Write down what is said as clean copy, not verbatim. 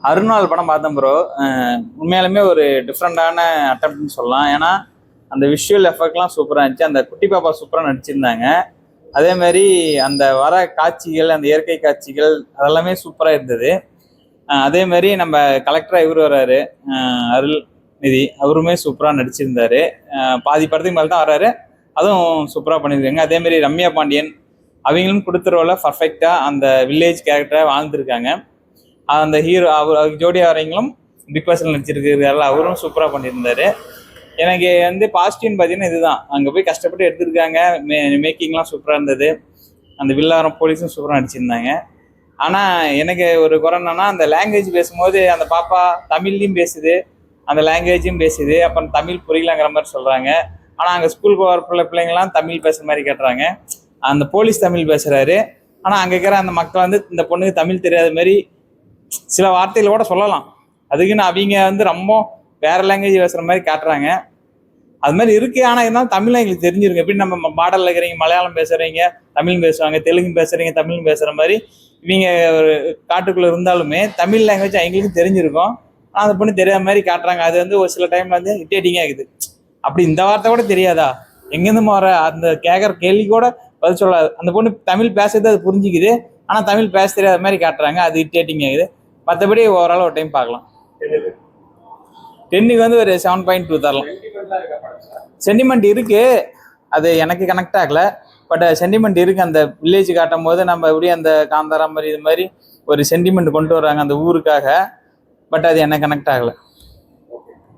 அருணாள் படம் பார்த்தேன் ப்ரோ. உண்மையாலுமே ஒரு டிஃப்ரெண்டான அட்டம்ப்ட்னு சொல்லலாம். ஏன்னா அந்த விஷுவல் எஃபெக்ட்லாம் சூப்பராக இருந்துச்சு. அந்த குட்டி பாப்பா சூப்பராக நடிச்சிருந்தாங்க. அதே மாதிரி அந்த வர காட்சிகள், அந்த இயற்கை காட்சிகள் அதெல்லாமே சூப்பராக இருந்தது. அதே மாதிரி நம்ம கலெக்டராக இவர் வர்றாரு, அருள் நிதி, அவருமே சூப்பராக நடிச்சிருந்தாரு. பாதி படத்துக்கு மேலே தான் வர்றாரு, அதுவும் சூப்பராக பண்ணியிருக்காங்க. அதே மாதிரி ரம்யா பாண்டியன் அவங்களும் கொடுத்த ரோல பர்ஃபெக்டாக அந்த வில்லேஜ் கேரக்டராக வாழ்ந்துருக்காங்க. அந்த ஹீரோ அவர் ஜோடியா வரவங்களும் பிக் பாஸ்ல நடிச்சிருக்காரு, அவரும் சூப்பராக பண்ணியிருந்தாரு. எனக்கு வந்து பாசிட்டிவ்னு பார்த்தீங்கன்னா இதுதான், அங்கே போய் கஷ்டப்பட்டு எடுத்திருக்காங்க. மேக்கிங்லாம் சூப்பராக இருந்தது. அந்த வில்லாரம் போலீஸும் சூப்பராக நடிச்சிருந்தாங்க. ஆனால் எனக்கு ஒரு குறை என்னன்னா, அந்த லாங்குவேஜ் பேசும்போது அந்த பாப்பா தமிழ்லையும் பேசுது, அந்த லாங்குவேஜும் பேசுது, அப்புறம் தமிழ் புரியலங்கிற மாதிரி சொல்கிறாங்க. ஆனால் அங்கே ஸ்கூலுக்கு வர பிள்ளைங்களாம் தமிழ் பேசுகிற மாதிரி கேட்டுறாங்க. அந்த போலீஸ் தமிழ் பேசுகிறாரு, ஆனால் அங்கே இருக்கிற அந்த மக்கள் வந்து இந்த பொண்ணுக்கு தமிழ் தெரியாத மாதிரி சில வார்த்தைகள் கூட சொல்லலாம். அதுக்குன்னு அவங்க வந்து ரொம்ப வேற லாங்குவேஜ் பேசுகிற மாதிரி காட்டுறாங்க. அது மாதிரி இருக்கு. ஆனால் இருந்தாலும் தமிழ் எங்களுக்கு தெரிஞ்சிருக்கு. எப்படி நம்ம பாடலில் இருக்கிறீங்க, மலையாளம் பேசுகிறீங்க தமிழ் பேசுவாங்க, தெலுங்கு பேசுகிறீங்க தமிழ் பேசுகிற மாதிரி இவங்க ஒரு காட்டுக்குள்ளே இருந்தாலுமே தமிழ் லாங்குவேஜ் அவங்களுக்கும் தெரிஞ்சிருக்கும். ஆனால் அந்த பொண்ணு தெரியாத மாதிரி காட்டுறாங்க. அது வந்து ஒரு சில டைம்ல வந்து இரிட்டேட்டிங்காக இருக்குது. அப்படி இந்த வார்த்தை கூட தெரியாதா, எங்கேருந்து வர அந்த கேட்குற கேள்வி கூட பதில் சொல்லாது. அந்த பொண்ணு தமிழ் பேசுறது அது புரிஞ்சுக்குது, ஆனால் தமிழ் பேச தெரியாத மாதிரி காட்டுறாங்க. அது இரிட்டேட்டிங் ஆகுது. மற்றபடி ஓவரால் ஒரு டைம் பார்க்கலாம். 10க்கு வந்து ஒரு 7.2 தரலாம். சென்டிமெண்ட் இருக்கு, அது எனக்கு கனெக்ட் ஆகல. பட் சென்டிமெண்ட் இருக்கு. அந்த வில்லேஜ் காட்டும் போது நம்ம எப்படி அந்த காந்தாரா மாதிரி இது மாதிரி ஒரு சென்டிமெண்ட் கொண்டு வர்றாங்க அந்த ஊருக்காக. பட் அது எனக்கு கனெக்ட் ஆகலை.